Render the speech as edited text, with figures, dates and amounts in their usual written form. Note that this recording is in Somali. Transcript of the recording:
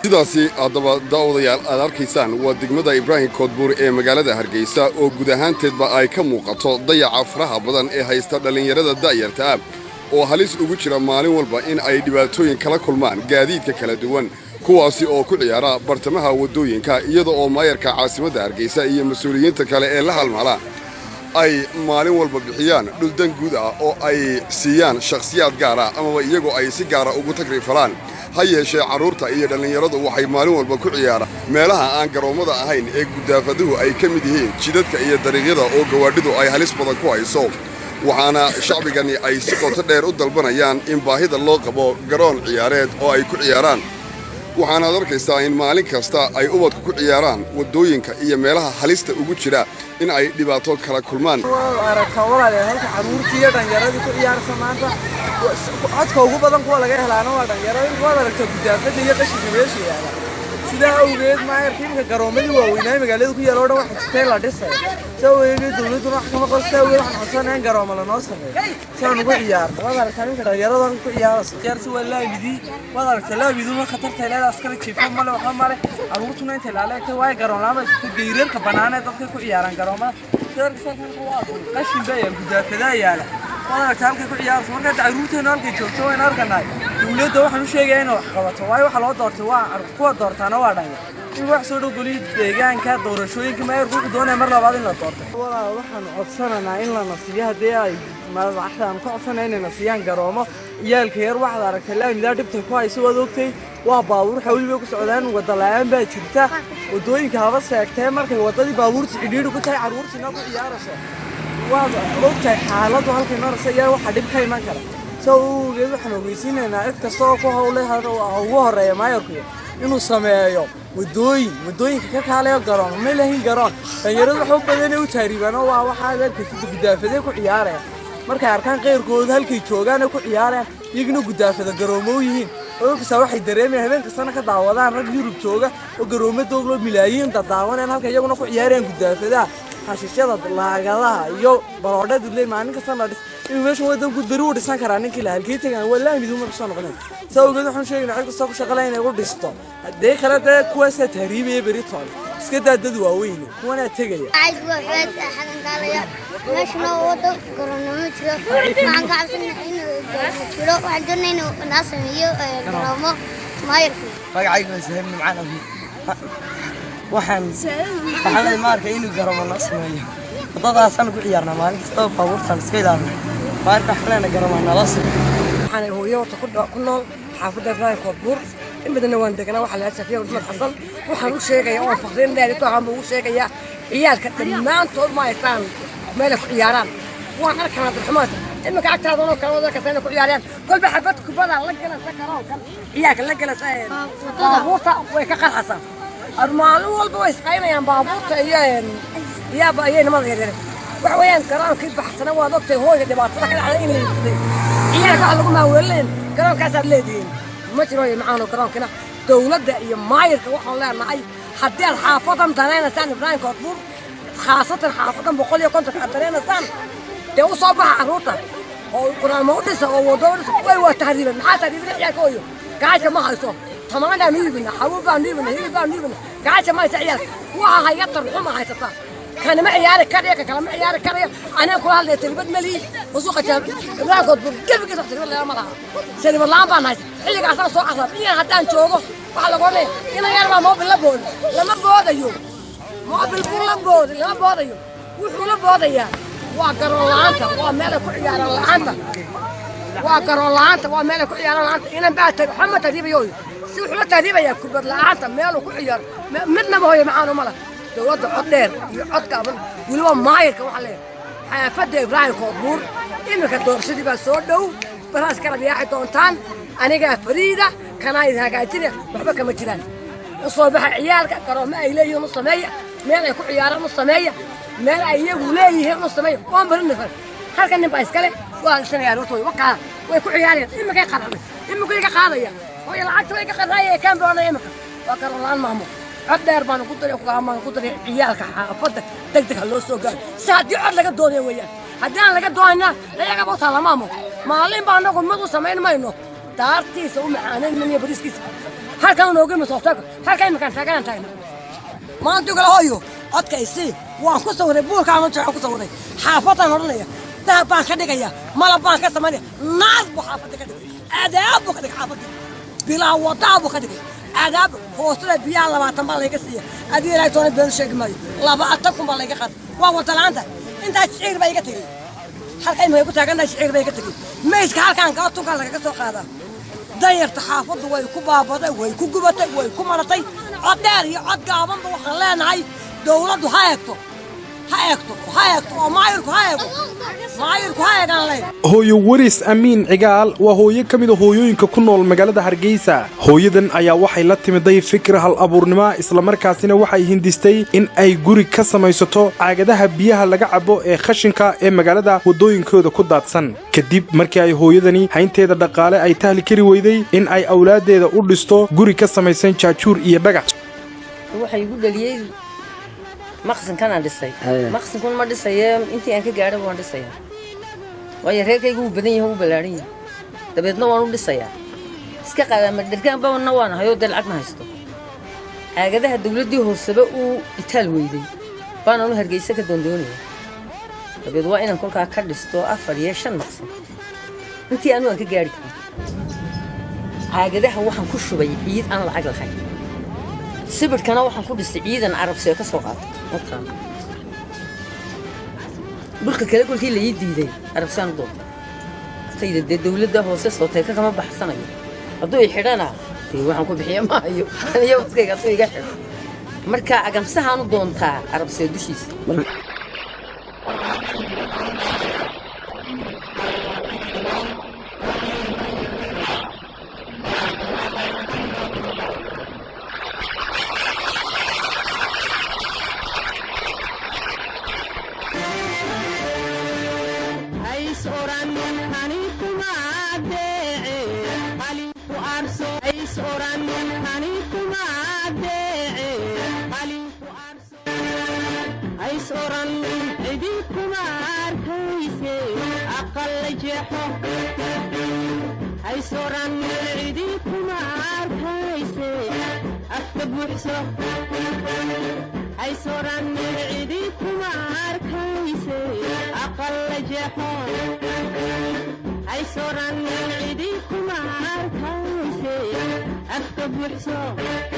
sidaasi haddaba daawadayaal aad arkaysaan waa degmada Ibraahim Koodbuur ee magaalada Hargeysa oo guud ahaanteedba ay ka muuqato dayaca faraha badan ee haysta dhalinyarada da'yarta ah oo halis ugu jira maalin walba in ay dhibaatooyin kala kulmaan gaadiidka kala duwan kuwaasi oo ku ciyaara bartamaha wadooyinka iyada oo maayarka caasimadda Hargeysa iyo mas'uuliyiinta kale ee la halmala ay maalin walba bixiyaan dhul dan guud ah oo ay siiyaan shakhsiyaad gaar ah ama iyagoo ay si gaar ah ugu takriifalaan ha yeeshee carruurta iyo dhallinyaradu waxay maalin walba ku ciyaaraan meelaha aan garoomada ahayn ee gudaafaduhu ay ka mid yihiin jidadka iyo dariiqyada oo gawaadhidu ay halis badan ku hayso waxaana shacbigani ay si qoto dheer u dalbanayaan in baahida loo qabo garoon ciyaareed oo ay ku ciyaaraan waxaanaad arkaysaa in maalin kasta ay ubadku ku ciyaaraan wadooyinka iyo meelaha halista ugu jira in ay dhibaato kala kulmaan codka ugu badan kuwa laga helaana waa dhalinyarada waad aragtaa gudaafada iyo qashinka meesha yaala sidaa awgeed maayarka iminka garoomadii waaweynaa magaalada ku yaala oo dhan waxa jirtay la dhisay soo weeyay dawladuna wax kama qabto waxaan codsanayaan garooma la noo sameeyo saan ugu ciyaarno waad aragtaa iminka dhalinyarada ku ciyaaraysa ciyaarsi waa laamidi waad aragtaa laamidu ma khatarta ilaa askari jiifo male waxa male aruurtuna inta ilaalay way garoon lama isku geeyrarka banaanay dadka ku ciyaaraan garoomada qashin bay gudaafada yaala waana taamka ku ciyaarso marka caruurteena halkay joogto waan arkanay dawladda waxaan u sheegayaa inay wax qabato waayo waxa loo doortay waa kuwa doortaana waa dhan in wax soo dhow goli deegaanka doorashooyinka maayarku doonay mar labaad in la doorto waxaan codsanaynaa in la nasiyo hadii ay madaxdan ku codsanayaan inay nasiyaan garoomo iyaalka yar waxaad aragtay laamida dhibta ku hayso wad ogtay waa baabuur xawliba ku socdaan wada la'aan baa jirta wadooyinka haba seegtay markay wadadii baabuurta xidhiidh ku tahay caruurtina ku ciyaarayso waad ogtahay xaaladdu halkay maraysa iyo waxa dhib ka iman kara soo geed waxaan ogeysiinaynaa cid kasta oo ku hawlay ugu horeeya maayarku inuu sameeyo wadooyinka ka kaaleeyo garoon ma lahayn garoon dhalinyaradu waxa u badan u taariibaan oo waa waxa dadka gudaafada ku ciyaaraya markay arkaan qeyrkooda halkay joogaan ku ciyaaraan iyaguna gudaafada garoomo yihiin oo kasta waxay dareemayaan habeen kasta ka daawadaan rag Yurub jooga oo garoomo dowlo milaayiin daawanayaan halka iyaguna ku ciyaarayaan gudaafada hashishada laagadaha iyo baroodhada maalin kasta la dhis in meesha wadan ku bari u dhisan karaa ninkii la halkii tagaan wallahi miduu ma soo noqon sababta waxaan sheegnaa cid kasta ku shaqalayna inay u dhisto hadee kala kuwaas taariibay bari toon iska daadad waaweyn kuwana tagaya aad waxaad xalan dalaya meeshna wado garoonimo jiro waxaan ka cabsanahay inuu jiro waxaan doonayay inuu naasamiyo garoomo maayarku magacaygu Saheem macaan waxaan la markay inuu garoomo la sameeyo wadadaasaan ku ciyaarnaa maalin kasta baabuurtan iska ilaalina maarka xalana garoomo la sameeyo waxaan hooyo ku nool xaafadda Ibraahim Koodbuur in badan waan deganaa waxa la safiyo Umar Xasan waxaan u sheegayaa oo faqreen dheer inta aan u sheegayaa ciyaalka dhamaantood ma aytaan meel ku ciyaaraan waan arkaa dadxumaad imika agtaada oo kala wada ka tayn ku ciyaaraan kolba xabad kubada la gala sakaroonkan ciyaalka la gala baabuurta way ka qarxasan armaal walba way isqaynayaan baabuurta iyo baayeen ma yareeyeen wax weeyaan garaankii baxsana waa doctor hooyo dhibaatada ka dhacday in ciyaalka lagu maaweelin garoonkaas aad leediin ma jiro macaan garoonkana dawladda iyo maayirka waxaan leenahay haddii aad xaafadan danaynaysaan Ibraahim Koodbuur khaasatan xaafadan 150 ka danaynaysaan dee u soo baxa carruurta oo quraamo u dhisa oo waddo u dhisa way waa tahriiban maxaa tahriibina ciyaalkooyo gaaja ma hayso tamaandaan iibina xabuub baan iibina hilib baan iibina gaaja ma haysa ciyaalka waxa haya tarxuma haysataa كان معي يارك كاريا كلام معي يارك كاريا أنا أقول هذا تربط ملي وسوق جاب لا قد كيف كذا تربط لا ما سيري والله ما ناس اللي قاعد سوق أصلا إيه حتى نشوفه وعلى قولي إنا يارما ما باللبون لما بود أيوه ما باللبون لما بود أيوه وحول بود أيوه وكرولانتا وملك عيارلانتا وكرولانتا وملك عيارلانتا إنا بعد محمد تريب يوي سوحنا تريب يا كبر لانتا ملك عيار مدنا ما هو معانا ملا دولة عطير يعطك أبن يلوه مايك وعليه حافظ إبراهيم كوبور إنه كدور سيدي بسودو براس كلام ياحد دونتان أنا جا فريدة كان عايزها قاعدين بحبك مجران الصباح عيالك كانوا ما إليه نص مية ما يكون عياره نص مية ما إليه وليه نص مية وان برنفر هل كان نبغى يسكله وعشان يروتوي وقع ويكون عيالي إما كي قرر إما كي قاضية ويا العكس ويا قراية كان برونا إما وكرر الله مامو عدير بان قدر يقام قدر عيالك حافظك دقدق لو سو قال ساعد يعد لك دوني ويا hadaan laga doonaa ayaga boo talamaamo maalin baan nagu mid u sameyn mayno daartiisa u macaaneyn min bariskiisa halkan noogu masooftay halkan makan taagana maanta gala hooyo adkaysi waan ku sawray buulka aan ku sawray xaafadan oranaya daa baan ka dhigaya malab baan ka sameeyay naad buu xaafada ka dhigay aadaab buu ka dhigay xaafada bilaa wadaa buu ka dhigay aadaab hoosada biyaa 20 baa laga siiyay adii ilaa toona been sheegmay 20 baa laga qad waa wadalaanta انت شعير باي كتغي halka imay ku taagan shicir bay ka tagin meeska halkan ka tunka laga soo qaada dayarta xaafadu way ku baabaday way ku gubatay way ku maratay cod dheer iyo cod gaaban baa waxaan leenahay dawladdu ha eegto oo maayirku ha eego hooyo waris amiin cigaal waa hooyo ka mid ah hooyooyinka ku nool magaalada Hargeysa hooyadan ayaa waxay la timiday fikir hal abuurnimo isla markaasina waxay hindistay in ay guri ka samaysato caagadaha biyaha laga cabo ee khashinka ee magaalada wadooyinkooda ku daadsan kadib markii ay hooyadani haynteeda dhaqaale ay tahli kari weyday in ay awlaadeeda u dhisto guri ka samaysan jaajuur iyo dhagax waxay ugu dhaliyay maqsin kana dhisay maqsin kun ma dhisay intii aan ka gaaray waan dhisay way reerkaygu badan yahay u balaarin dabeedna waan u dhisayaa iska qaadama dirkaan baana waan hayo lacag ma haysto caagadaha dawladii hoosaba uu itaal weyday baan anu Hargeysa ka doondoonay dabeed waa inaan kolka ka dhisto 4 iyo 5 maqsin intii aanu ka gaari karin caagadaha waxaan ku shubay ciid aan lacag lahayn sibirkana waxaan ku dhistay ciidan Carabsiga ka soo qaatay markaan dhulka kale kulkii la diiday Carabsigan doonta tayda dawladda hoose soo tahay kama baxsanayo hadduu xidhana waxaan ku bixiyo maayo aniga waqtiga soo iga xidho marka agamsahan u doontaa Carabsiga dushiisa I saw